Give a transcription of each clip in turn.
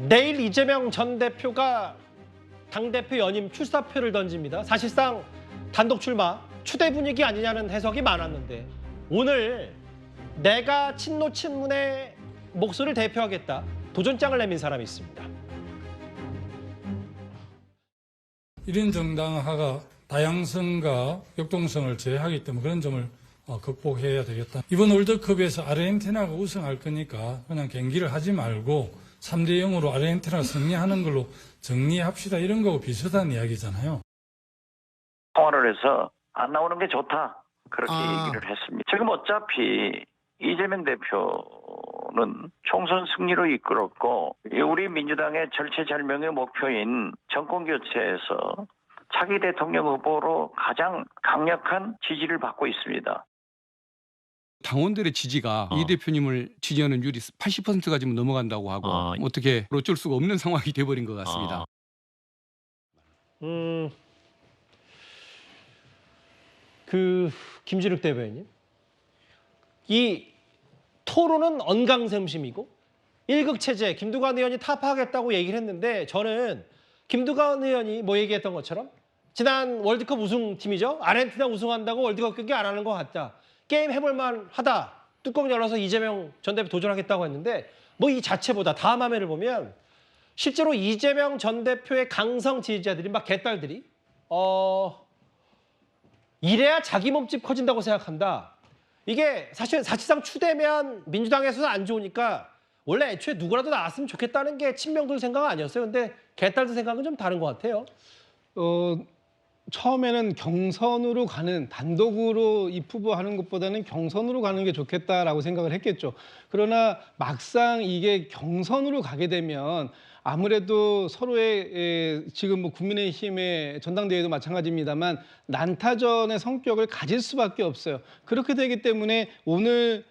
내일 이재명 전 대표가 당대표 연임 출사표를 던집니다. 사실상 단독 출마, 추대 분위기 아니냐는 해석이 많았는데 오늘 내가 친노 친문의 목소리를 대표하겠다. 도전장을 내민 사람이 있습니다. 1인 정당화가 다양성과 역동성을 제외하기 때문에 그런 점을 극복해야 되겠다. 이번 월드컵에서 아르헨티나가 우승할 거니까 그냥 경기를 하지 말고 3대 0으로 아르헨티나가 승리하는 걸로 정리합시다. 이런 거하고 비슷한 이야기잖아요. 통화를 해서 안 나오는 게 좋다. 그렇게 얘기를 했습니다. 지금 어차피 이재명 대표는 총선 승리로 이끌었고 우리 민주당의 절체절명의 목표인 정권교체에서 차기 대통령 후보로 가장 강력한 지지를 받고 있습니다. 당원들의 지지가 이 대표님을 지지하는 율이 80%가 지금 넘어간다고 하고 어떻게 어쩔 수가 없는 상황이 돼버린 것 같습니다. 김진욱 대변인, 이 토론은 언강생심이고 일극 체제 김두관 의원이 타파하겠다고 얘기를 했는데 저는 김두관 의원이 뭐 얘기했던 것처럼 지난 월드컵 우승팀이죠. 아르헨티나 우승한다고 월드컵 경기 안 하는 것 같다. 게임 해볼만 하다. 뚜껑 열어서 이재명 전 대표 도전하겠다고 했는데 뭐 이 자체보다 다음 화면을 보면 실제로 이재명 전 대표의 강성 지지자들이 막 개딸들이 이래야 자기 몸집 커진다고 생각한다. 이게 사실상 추대면 민주당에서는 안 좋으니까 원래 애초에 누구라도 나왔으면 좋겠다는 게 친명들 생각 아니었어요. 근데 개딸들 생각은 좀 다른 것 같아요. 처음에는 경선으로 가는, 단독으로 입후보하는 것보다는 경선으로 가는 게 좋겠다라고 생각을 했겠죠. 그러나 막상 이게 경선으로 가게 되면 아무래도 서로의 지금 뭐 국민의힘의 전당대회도 마찬가지입니다만 난타전의 성격을 가질 수밖에 없어요. 그렇게 되기 때문에 오늘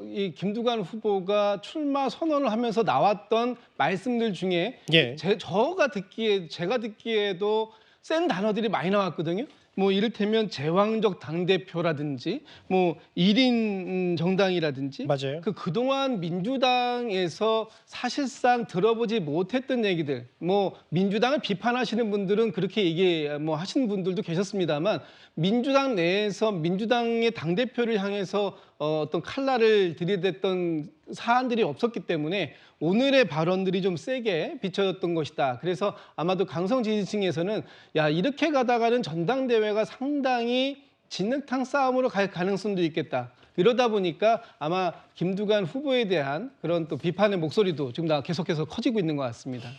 이 김두관 후보가 출마 선언을 하면서 나왔던 말씀들 중에 제가 듣기에도 센 단어들이 많이 나왔거든요. 뭐 이를테면 제왕적 당대표라든지 뭐 1인 정당이라든지 맞아요. 그동안 민주당에서 사실상 들어보지 못했던 얘기들, 뭐 민주당을 비판하시는 분들은 그렇게 하시는 분들도 계셨습니다만 민주당 내에서 민주당의 당대표를 향해서 어떤 칼날을 들이댔던 사안들이 없었기 때문에 오늘의 발언들이 좀 세게 비춰졌던 것이다. 그래서 아마도 강성 지지층에서는 야, 이렇게 가다가는 전당대회가 상당히 진흙탕 싸움으로 갈 가능성도 있겠다. 이러다 보니까 아마 김두관 후보에 대한 그런 또 비판의 목소리도 지금 계속해서 커지고 있는 것 같습니다.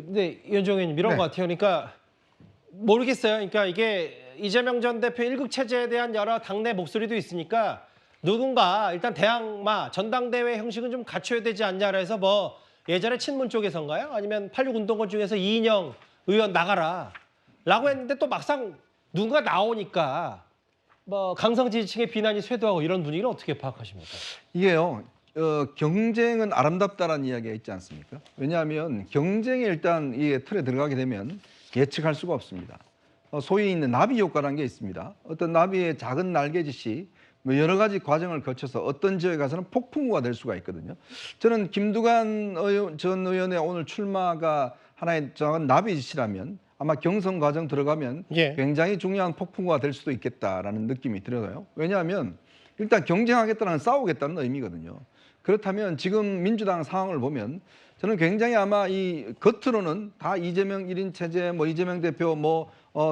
네, 이현정 의원님 이런 것 같아요. 그러니까 모르겠어요. 그러니까 이게 이재명 전 대표 일극 체제에 대한 여러 당내 목소리도 있으니까 누군가 일단 대항마 전당대회 형식은 좀 갖춰야 되지 않냐라 해서 뭐 예전에 친문 쪽에서인가요? 아니면 86 운동권 중에서 이인영 의원 나가라 라고 했는데 또 막상 누군가 나오니까 뭐 강성 지지층의 비난이 쇄도하고 이런 분위기를 어떻게 파악하십니까? 이게요. 경쟁은 아름답다라는 이야기가 있지 않습니까? 왜냐하면 경쟁에 일단 이 틀에 들어가게 되면 예측할 수가 없습니다. 소위 있는 나비 효과라는 게 있습니다. 어떤 나비의 작은 날개짓이 뭐 여러 가지 과정을 거쳐서 어떤 지역에 가서는 폭풍우가 될 수가 있거든요. 저는 김두관 전 의원의 오늘 출마가 하나의 작은 나비짓이라면 아마 경선 과정 들어가면 굉장히 중요한 폭풍우가 될 수도 있겠다라는 느낌이 들어요. 왜냐하면 일단 경쟁하겠다는 싸우겠다는 의미거든요. 그렇다면 지금 민주당 상황을 보면 저는 굉장히 아마 이 겉으로는 다 이재명 1인 체제, 뭐 이재명 대표,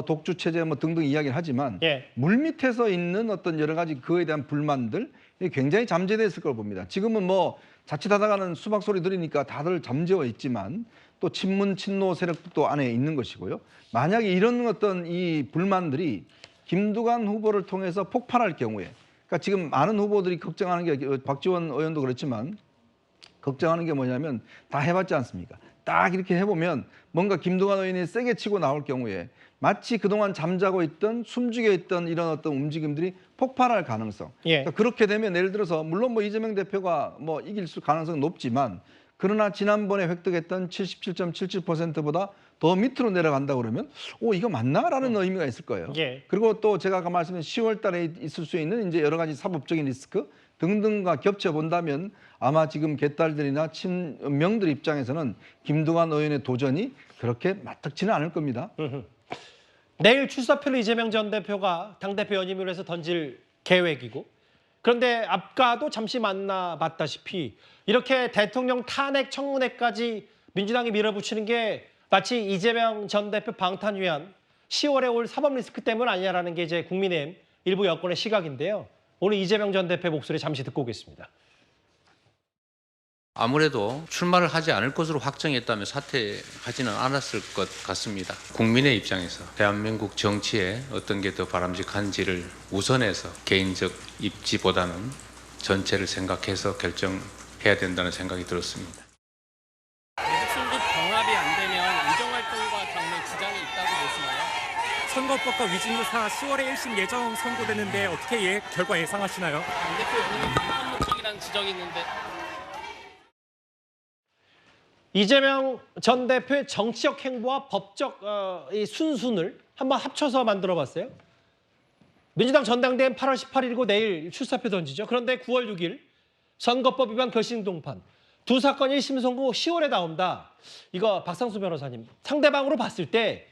독주 체제 뭐 등등 이야기를 하지만 물밑에서 있는 어떤 여러 가지 그에 대한 불만들 굉장히 잠재되어 있을 걸 봅니다. 지금은 뭐 자칫하다가는 수박 소리 들으니까 다들 잠재워 있지만 또 친문 친노 세력도 안에 있는 것이고요. 만약에 이런 어떤 이 불만들이 김두관 후보를 통해서 폭발할 경우에, 그러니까 지금 많은 후보들이 걱정하는 게 박지원 의원도 그렇지만 걱정하는 게 뭐냐면 다 해봤지 않습니까? 딱 이렇게 해보면 뭔가 김두관 의원이 세게 치고 나올 경우에 마치 그동안 잠자고 있던 숨죽여 있던 이런 어떤 움직임들이 폭발할 가능성. 그러니까 그렇게 되면 예를 들어서 물론 뭐 이재명 대표가 뭐 이길 가능성은 높지만 그러나 지난번에 획득했던 77.77%보다 더 밑으로 내려간다 그러면 이거 맞나라는 의미가 있을 거예요. 그리고 또 제가 아까 말씀드린 10월 달에 있을 수 있는 이제 여러 가지 사법적인 리스크, 등등과 겹쳐 본다면 아마 지금 개딸들이나 친명들 입장에서는 김두관 의원의 도전이 그렇게 맞닥지는 않을 겁니다. 내일 출사표를 이재명 전 대표가 당대표 연임을 해서 던질 계획이고, 그런데 아까도 잠시 만나봤다시피 이렇게 대통령 탄핵 청문회까지 민주당이 밀어붙이는 게 마치 이재명 전 대표 방탄 위한 10월에 올 사법 리스크 때문 아니냐라는 게 이제 국민의힘 일부 여권의 시각인데요. 오늘 이재명 전 대표 목소리 잠시 듣고 오겠습니다. 아무래도 출마를 하지 않을 것으로 확정했다면 사퇴하지는 않았을 것 같습니다. 국민의 입장에서 대한민국 정치에 어떤 게 더 바람직한지를 우선해서 개인적 입지보다는 전체를 생각해서 결정해야 된다는 생각이 들었습니다. 대북송급 병합이 안 되면 의정활동과 당내 지장이 있다고 보시나요? 선거법과 위증유사 10월에 1심 예정 선고되는데 어떻게 결과 예상하시나요? 당대표 연임이 한목적이라는 지적이 있는데 이재명 전 대표의 정치적 행보와 법적 이 순순을 한번 합쳐서 만들어봤어요. 민주당 전당대회는 8월 18일이고 내일 출사표 던지죠. 그런데 9월 6일 선거법 위반 결심 동판 두 사건 1심 선고 10월에 나온다. 이거 박상수 변호사님, 상대방으로 봤을 때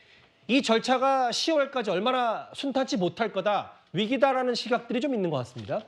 이 절차가 10월까지 얼마나 순탄치 못할 거다, 위기다라는 시각들이 좀 있는 것 같습니다.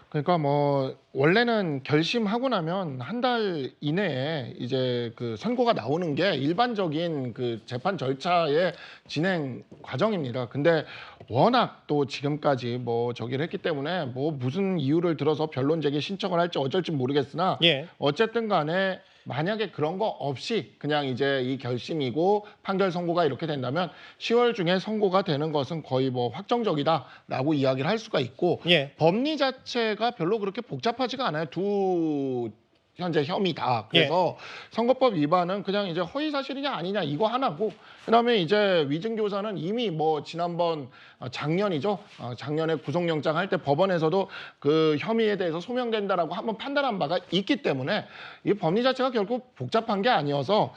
그러니까 뭐 원래는 결심하고 나면 한 달 이내에 이제 그 선고가 나오는 게 일반적인 그 재판 절차의 진행 과정입니다. 근데 워낙 또 지금까지 뭐 저기를 했기 때문에 뭐 무슨 이유를 들어서 변론 제기 신청을 할지 어쩔지 모르겠으나 어쨌든 간에 만약에 그런 거 없이 그냥 이제 이 결심이고 판결 선고가 이렇게 된다면 10월 중에 선고가 되는 것은 거의 뭐 확정적이다라고 이야기를 할 수가 있고 법리 자체가 별로 그렇게 복잡하지가 않아요. 두 현재 혐의다. 그래서 선거법 위반은 그냥 이제 허위 사실이냐 아니냐 이거 하나고, 그다음에 이제 위증교사는 이미 뭐 지난번 작년이죠. 작년에 구속영장 할 때 법원에서도 그 혐의에 대해서 소명된다라고 한번 판단한 바가 있기 때문에 이 법리 자체가 결국 복잡한 게 아니어서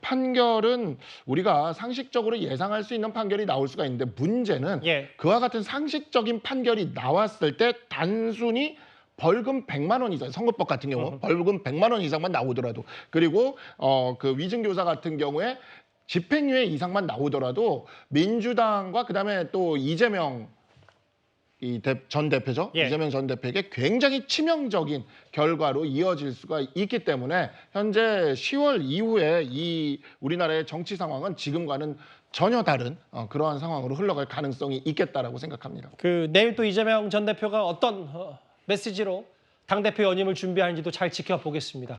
판결은 우리가 상식적으로 예상할 수 있는 판결이 나올 수가 있는데, 문제는 그와 같은 상식적인 판결이 나왔을 때 단순히 벌금 100만 원 이상, 선거법 같은 경우 벌금 100만 원 이상만 나오더라도, 그리고 그 위증교사 같은 경우에 집행유예 이상만 나오더라도 민주당과 그다음에 또 이재명 전 대표죠. 이재명 전 대표에게 굉장히 치명적인 결과로 이어질 수가 있기 때문에 현재 10월 이후에 이 우리나라의 정치 상황은 지금과는 전혀 다른 그러한 상황으로 흘러갈 가능성이 있겠다라고 생각합니다. 그 내일 또 이재명 전 대표가 어떤 메시지로 당대표 연임을 준비하는지도 잘 지켜보겠습니다.